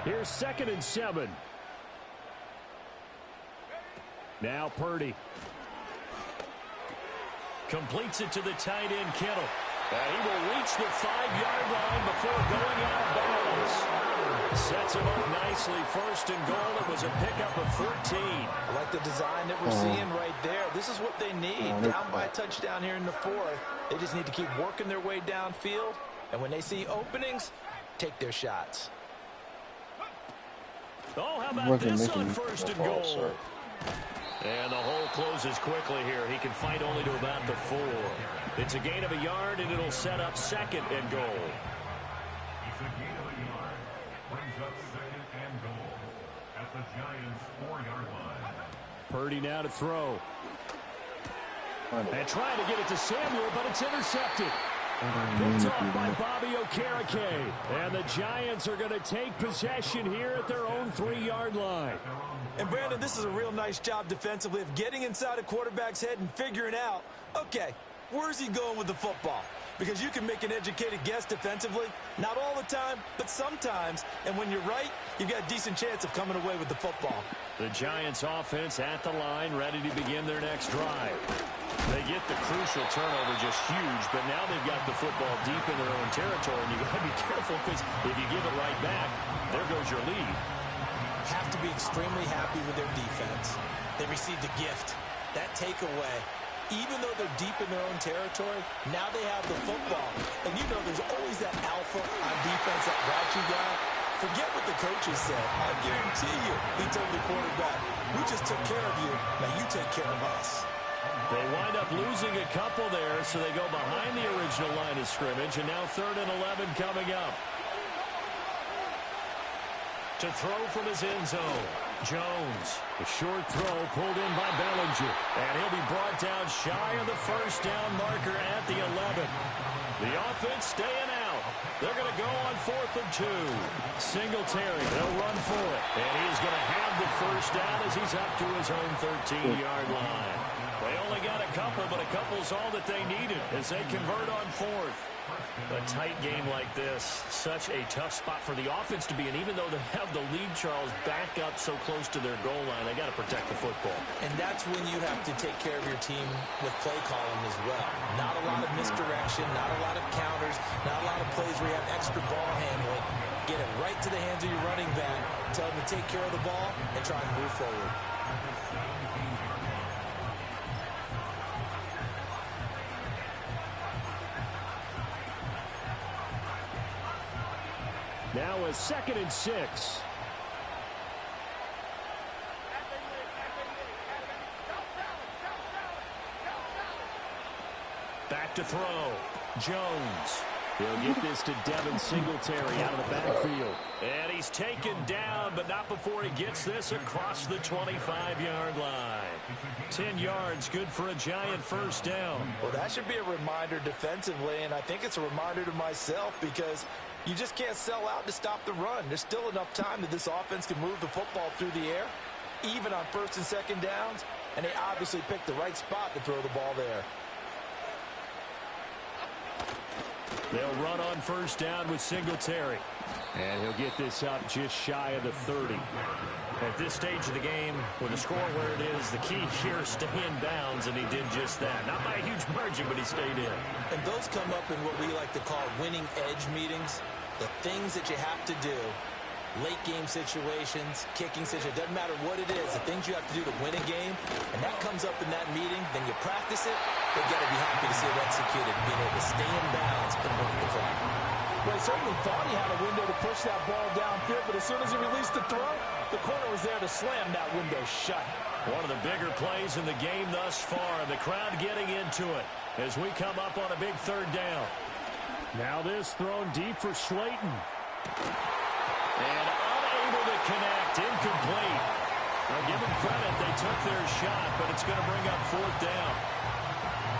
Here's 2nd and 7. Now Purdy. Completes it to the tight end, Kittle. And he will reach the 5-yard line before going out of bounds. Sets him up nicely. 1st and goal. It was a pickup of 14. I like the design that we're seeing right there. This is what they need. Down by a touchdown here in the 4th. They just need to keep working their way downfield. And when they see openings, take their shots. Oh, how about this on 1st and goal? And the hole closes quickly here. He can fight only to about the 4. It's a gain of a yard, and it'll set up 2nd and goal. It's a gain of a yard. Brings up 2nd and goal at the Giants' 4-yard line. Purdy now to throw. And trying to get it to Samuel, but it's intercepted. Picked off by Bobby Okereke. And the Giants are going to take possession here at their own 3-yard line. And, Brandon, this is a real nice job defensively of getting inside a quarterback's head and figuring out, okay, where's he going with the football? because you can make an educated guess defensively. Not all the time, but sometimes. And when you're right, you've got a decent chance of coming away with the football. The Giants offense at the line, ready to begin their next drive. They get the crucial turnover, just huge, but now they've got the football deep in their own territory, and you've got to be careful because if you give it right back, there goes your lead. Have to be extremely happy with their defense. They received a gift. That takeaway, even though they're deep in their own territory, now they have the football. And you know there's always that alpha on defense, that grouchy guy. Forget what the coaches said. I guarantee you, he told the quarterback, we just took care of you, now you take care of us. They wind up losing a couple there, so they go behind the original line of scrimmage, and now 3rd and 11 coming up. To throw from his end zone, Jones. A short throw pulled in by Bellinger, and he'll be brought down shy of the first down marker at the 11. The offense staying out. They're going to go on 4th and 2. Singletary, they'll run for it, and he's going to have the first down as he's up to his own 13-yard line. They only got a couple, but a couple's all that they needed as they convert on 4th. A tight game like this, such a tough spot for the offense to be in. Even though they have the lead, Charles, back up so close to their goal line, they got to protect the football. And that's when you have to take care of your team with play calling as well. Not a lot of misdirection, not a lot of counters, not a lot of plays where you have extra ball handling. Get it right to the hands of your running back, tell him to take care of the ball, and try and move forward. Now a 2nd and 6. Back to throw. Jones. He'll get this to Devin Singletary out of the backfield. And he's taken down, but not before he gets this across the 25-yard line. 10 yards, good for a Giant first down. Well, that should be a reminder defensively, and I think it's a reminder to myself because you just can't sell out to stop the run. There's still enough time that this offense can move the football through the air, even on 1st and 2nd downs, and they obviously picked the right spot to throw the ball there. They'll run on first down with Singletary. And he'll get this up just shy of the 30. At this stage of the game, with the score where it is, the key here is stay in bounds, and he did just that. Not by a huge margin, but he stayed in. And those come up in what we like to call winning edge meetings. The things that you have to do, late game situations, kicking situations, doesn't matter what it is, the things you have to do to win a game, and that comes up in that meeting, then you practice it, they've got to be happy to see it executed, being able to stay in bounds and work the clock. Well, he certainly thought he had a window to push that ball downfield, but as soon as he released the throw, the corner was there to slam that window shut. One of the bigger plays in the game thus far, and the crowd getting into it as we come up on a big 3rd down. Now this thrown deep for Slayton. And unable to connect, incomplete. Now give them credit, they took their shot, but it's going to bring up 4th down.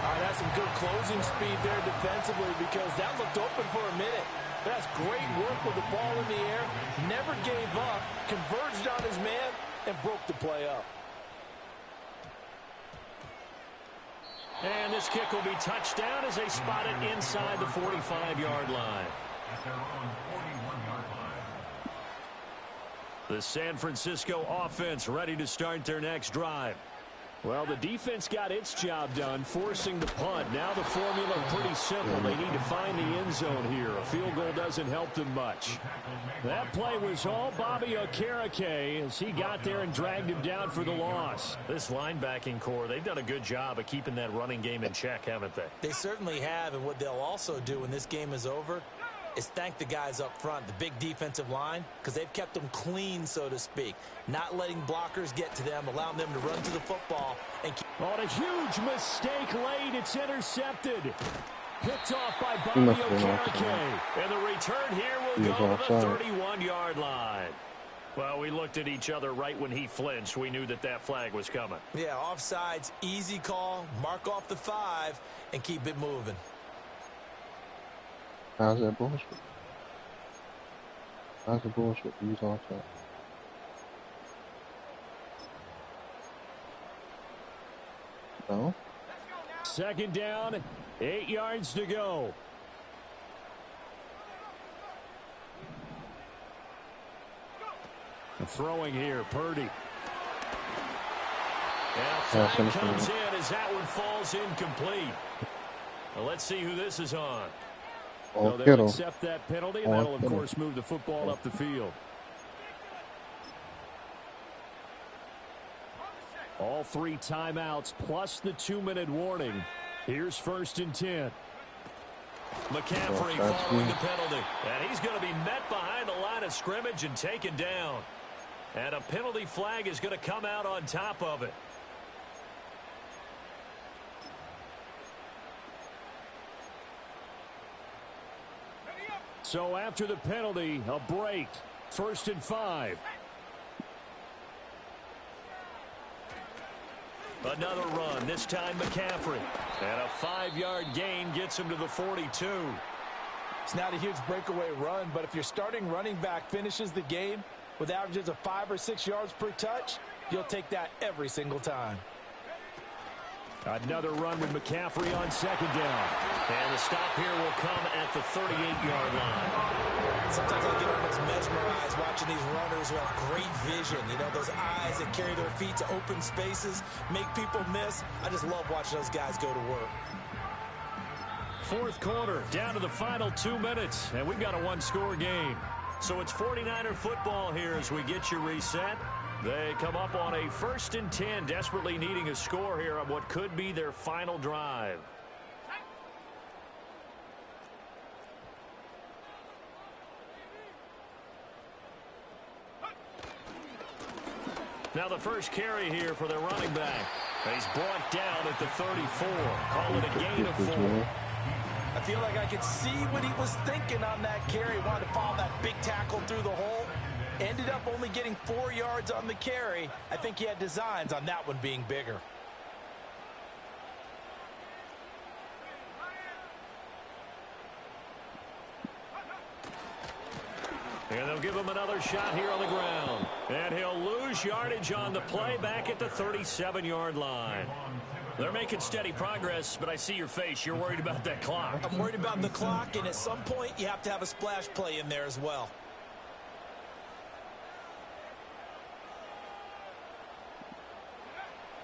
All right, that's some good closing speed there defensively because that looked open for a minute. That's great work with the ball in the air, never gave up, converged on his man, and broke the play up. And this kick will be touched down as they spot it inside the 45-yard line. At their own 41-yard line. The San Francisco offense ready to start their next drive. Well, the defense got its job done, forcing the punt. Now the formula pretty simple. They need to find the end zone here. A field goal doesn't help them much. That play was all Bobby Okereke as he got there and dragged him down for the loss. This linebacking core, they've done a good job of keeping that running game in check, haven't they? They certainly have, and what they'll also do when this game is over is thank the guys up front, the big defensive line, because they've kept them clean, so to speak. Not letting blockers get to them, allowing them to run to the football. And keep on a huge mistake late, it's intercepted. Picked off by Bobby Okereke. And the return here will go to the 31-yard line. Well, we looked at each other right when he flinched. We knew that that flag was coming. Yeah, offsides, easy call, mark off the 5, and keep it moving. How's that bullshit? How's the bullshit to use offside? No? Second down, 8 yards to go. Throwing here, Purdy. And a flag comes in as that one falls incomplete. Well, let's see who this is on. So they'll accept that penalty, and that'll, of course, move the football up the field. All 3 timeouts plus the 2-minute warning. Here's 1st and 10. McCaffrey following the penalty. And he's going to be met behind the line of scrimmage and taken down. And a penalty flag is going to come out on top of it. So after the penalty, a break. 1st and 5. Another run, this time McCaffrey. And a 5-yard gain gets him to the 42. It's not a huge breakaway run, but if your starting running back finishes the game with averages of 5 or 6 yards per touch, you'll take that every single time. Another run with McCaffrey on 2nd down. And the stop here will come at the 38-yard line. Sometimes I get almost mesmerized watching these runners who have great vision. You know, those eyes that carry their feet to open spaces, make people miss. I just love watching those guys go to work. 4th quarter, down to the final 2 minutes, and we've got a 1-score game. So it's 49er football here as we get you reset. They come up on a 1st and 10, desperately needing a score here on what could be their final drive. Now the first carry here for their running back. He's brought down at the 34. Call it a gain of 4. I feel like I could see what he was thinking on that carry. Wanted to follow that big tackle through the hole. Ended up only getting 4 yards on the carry. I think he had designs on that one being bigger. And they'll give him another shot here on the ground. And he'll lose yardage on the play back at the 37-yard line. They're making steady progress, but I see your face. You're worried about that clock. I'm worried about the clock, and at some point you have to have a splash play in there as well.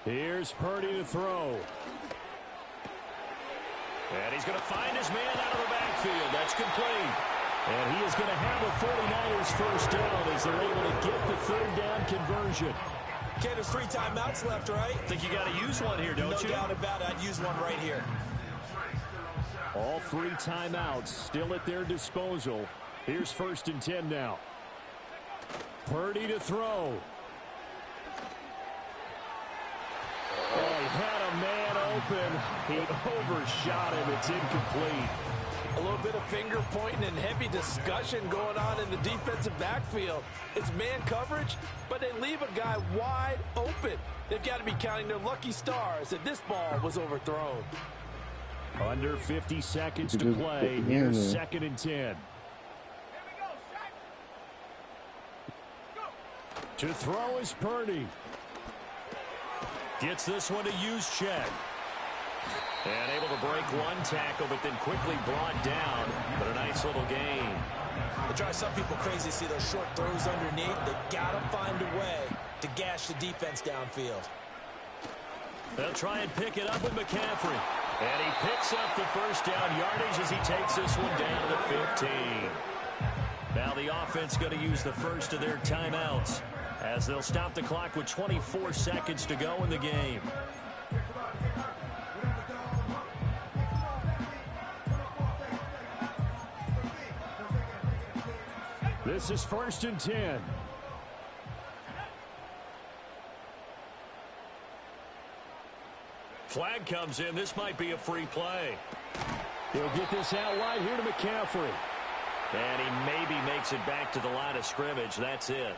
Here's Purdy to throw. And he's going to find his man out of the backfield. That's complete. And he is going to have a 49ers first down as they're able to get the 3rd down conversion. Okay, there's 3 timeouts left, right? Think you got to use one here, don't you? No doubt about it. I'd use one right here. All 3 timeouts still at their disposal. Here's 1st and 10 now. Purdy to throw. Oh, he had a man open. He overshot him. It's incomplete. A little bit of finger pointing and heavy discussion going on in the defensive backfield. It's man coverage, but they leave a guy wide open. They've got to be counting their lucky stars that this ball was overthrown. Under 50 seconds to play. Here's 2nd and 10. To throw is Purdy. Gets this one to Juszczyk. And able to break one tackle, but then quickly brought down. But a nice little gain. It drives some people crazy to see those short throws underneath. They got to find a way to gash the defense downfield. They'll try and pick it up with McCaffrey. And he picks up the first down yardage as he takes this one down to the 15. Now the offense going to use the first of their timeouts as they'll stop the clock with 24 seconds to go in the game. This is 1st and 10. Flag comes in. This might be a free play. He'll get this out wide here to McCaffrey. And he maybe makes it back to the line of scrimmage. That's it.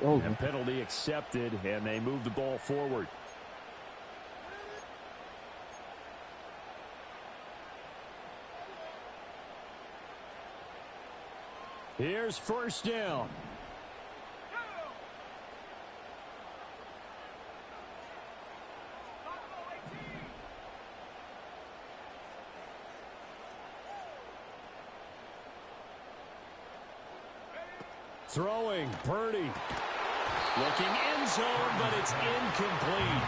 And penalty accepted, and they move the ball forward. Here's 1st down. Throwing, Purdy. Looking end zone, but it's incomplete.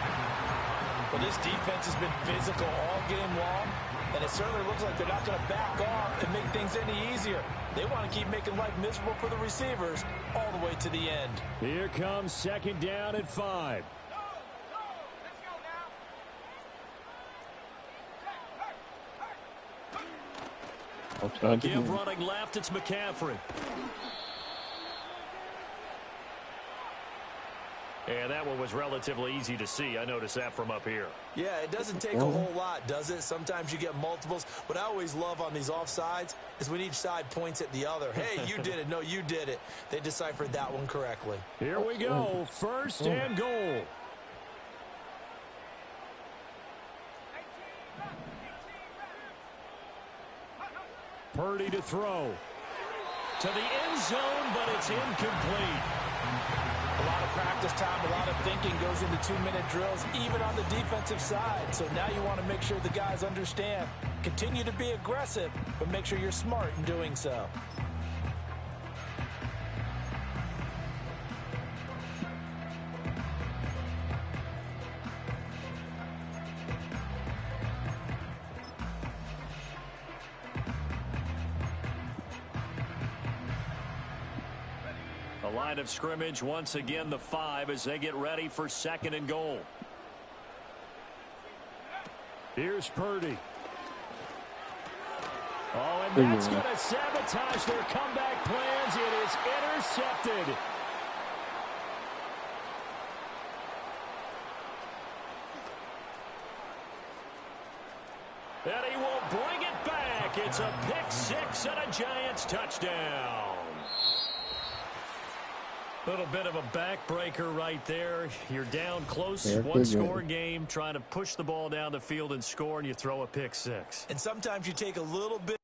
Well, this defense has been physical all game long, and it certainly looks like they're not going to back off and make things any easier. They want to keep making life miserable for the receivers all the way to the end. Here comes second down at 5. Give running left, it's McCaffrey. And that one was relatively easy to see. I noticed that from up here. Yeah, it doesn't take a whole lot, does it? Sometimes you get multiples. What I always love on these offsides is when each side points at the other. Hey, you did it. No, you did it. They deciphered that one correctly. Here we go. First and goal. Purdy to throw. To the end zone, but it's incomplete. A lot of practice time, a lot of thinking goes into 2-minute drills, even on the defensive side. So now you want to make sure the guys understand. Continue to be aggressive, but make sure you're smart in doing so. The line of scrimmage, once again, the 5 as they get ready for second and goal. Here's Purdy. Oh, and that's going to sabotage their comeback plans. It is intercepted. And he will bring it back. It's a pick 6 and a Giants touchdown. Little bit of a backbreaker right there. You're down close, one-score game, trying to push the ball down the field and score, and you throw a pick 6. And sometimes you take a little bit